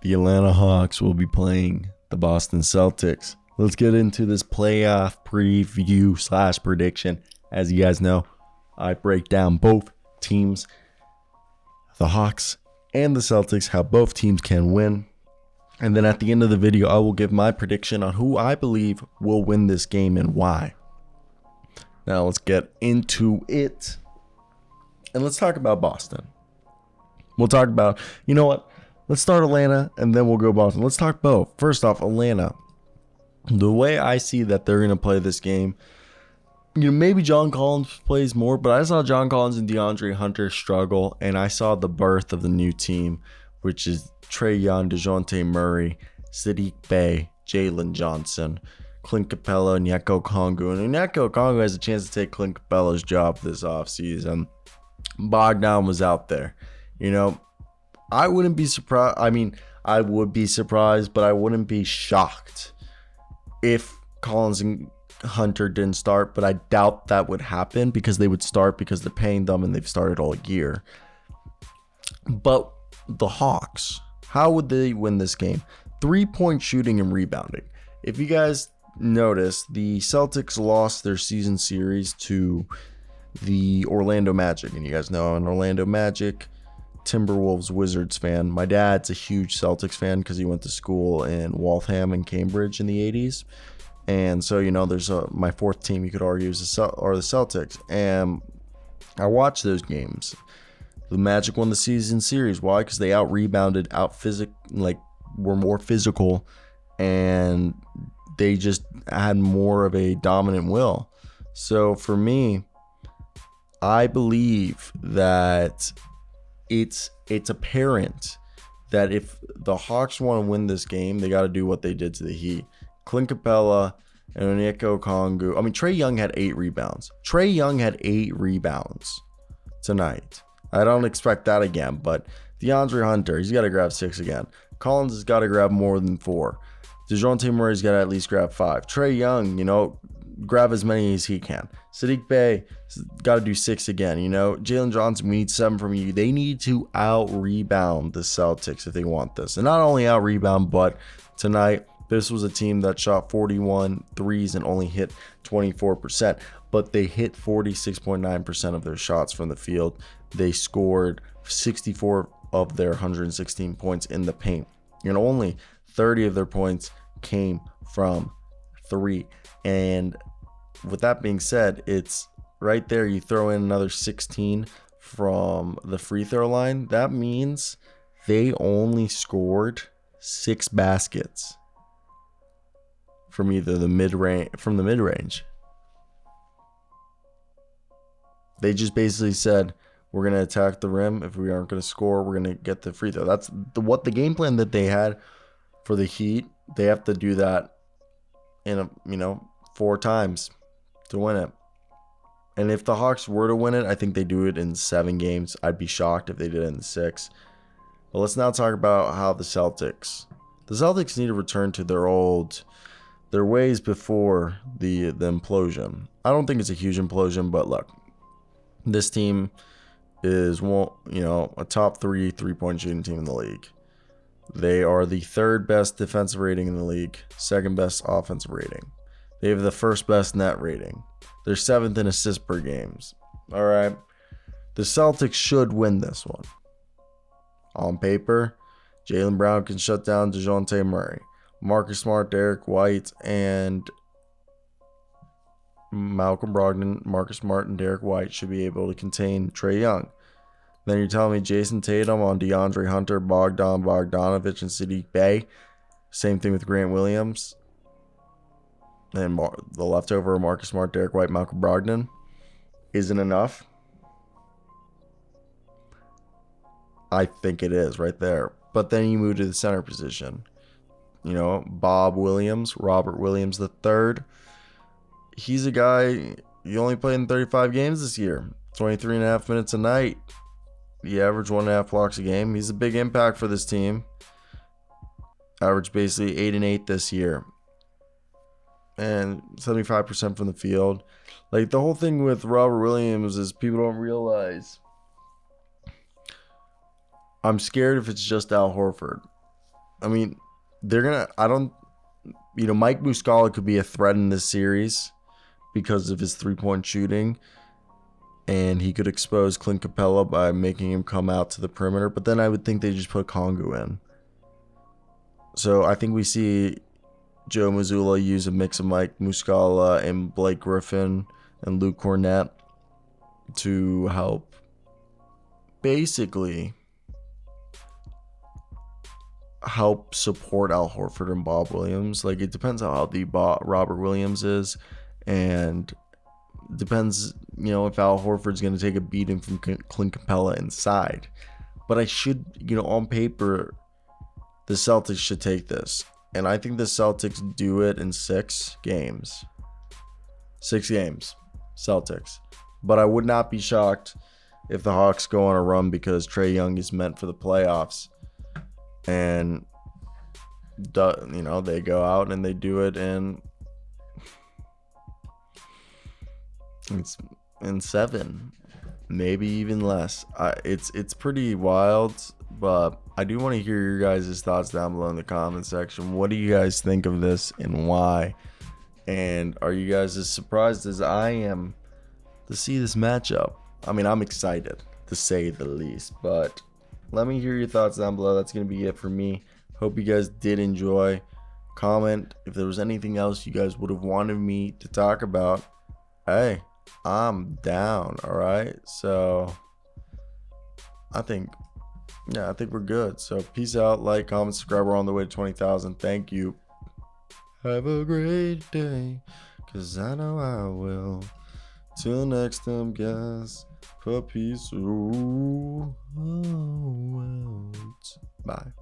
The Atlanta Hawks will be playing the Boston Celtics. Let's get into this playoff preview / prediction. As you guys know, I break down both teams. The Hawks and the Celtics, how both teams can win. And then at the end of the video, I will give my prediction on who I believe will win this game and why. Now let's get into it. And let's talk about Boston. We'll talk about, you know what? Let's start Atlanta and then we'll go Boston. Let's talk both. First off, Atlanta. The way I see that they're going to play this game, maybe John Collins plays more, but I saw John Collins and DeAndre Hunter struggle, and I saw the birth of the new team, which is Trae Young, DeJounte Murray, Saddiq Bey, Jalen Johnson, Clint Capella, Onyeka Okongwu. And Onyeka Okongwu has a chance to take Clint Capella's job this offseason. Bogdan was out there. I wouldn't be surprised. I would be surprised, but I wouldn't be shocked if Collins and Hunter didn't start, but I doubt that would happen because they would start because they're paying them and they've started all year. But the Hawks, how would they win this game? 3-point shooting and rebounding. If you guys notice, the Celtics lost their season series to the Orlando Magic, and you guys know I'm an Orlando Magic, Timberwolves, Wizards fan. My dad's a huge Celtics fan because he went to school in Waltham and Cambridge in the 80s. And so, there's my fourth team you could argue is the Celtics. And I watched those games. The Magic won the season series. Why? Because they out-rebounded, were more physical, and they just had more of a dominant will. So for me, I believe that it's apparent that if the Hawks want to win this game, they got to do what they did to the Heat. Clint Capella and Onyeka Okongwu. Trae Young had 8 rebounds. Trae Young had 8 rebounds tonight. I don't expect that again, but DeAndre Hunter, he's got to grab 6 again. Collins has got to grab more than 4. DeJounte Murray's got to at least grab 5. Trae Young, grab as many as he can. Saddiq Bey got to do 6 again. Jalen Johnson, we need 7 from you. They need to out-rebound the Celtics if they want this. And not only out-rebound, but tonight, this was a team that shot 41 threes and only hit 24%, but they hit 46.9% of their shots from the field. They scored 64 of their 116 points in the paint, and only 30 of their points came from 3. And with that being said, it's right there. You throw in another 16 from the free throw line. That means they only scored 6 baskets from either the mid-range. They just basically said, we're going to attack the rim. If we aren't going to score, we're going to get the free throw. That's the game plan that they had for the Heat. They have to do that in 4 times to win it. And if the Hawks were to win it, I think they do it in 7 games. I'd be shocked if they did it in 6. But let's now talk about how the Celtics need to return to their ways before the implosion. I don't think it's a huge implosion, but look, this team is a top 3 3-point shooting team in the league. They are the 3rd best defensive rating in the league, 2nd best offensive rating. They have the 1st best net rating. They're 7th in assists per games. All right, the Celtics should win this one. On paper, Jaylen Brown can shut down DeJounte Murray. Marcus Smart, Derek White, and Malcolm Brogdon, Marcus Smart, and Derek White should be able to contain Trae Young. Then you're telling me Jason Tatum on DeAndre Hunter, Bogdanovich, and Saddiq Bey. Same thing with Grant Williams. And the leftover Marcus Smart, Derek White, Malcolm Brogdon isn't enough. I think it is right there. But then you move to the center position. Bob Williams, Robert Williams III. He's a guy, he only played in 35 games this year. 23.5 minutes a night. He averaged 1.5 blocks a game. He's a big impact for this team. Averaged basically 8 and 8 this year. And 75% from the field. The whole thing with Robert Williams is people don't realize. I'm scared if it's just Al Horford. I mean, they're gonna. I don't. Mike Muscala could be a threat in this series because of his 3-point shooting, and he could expose Clint Capella by making him come out to the perimeter. But then I would think they just put Kongu in. So I think we see Joe Mazzulla use a mix of Mike Muscala and Blake Griffin and Luke Cornett to help basically help support Al Horford and Bob Williams. Like, it depends on how healthy Robert Williams is, and depends, if Al Horford's going to take a beating from Clint Capella inside. But on paper, the Celtics should take this. And I think the Celtics do it in 6 games. 6 games. Celtics. But I would not be shocked if the Hawks go on a run because Trae Young is meant for the playoffs. And, they go out and they do it in 7. Maybe even less. It's pretty wild, but I do want to hear your guys' thoughts down below in the comment section. What do you guys think of this and why? And are you guys as surprised as I am to see this matchup? I mean, I'm excited, to say the least, but let me hear your thoughts down below. That's going to be it for me. Hope you guys did enjoy. Comment if there was anything else you guys would have wanted me to talk about. Hey, I'm down. All right. So I think we're good. So peace out. Like, comment, subscribe. We're on the way to 20,000. Thank you. Have a great day, 'cause I know I will. Till next time, guys. Peace out. Bye.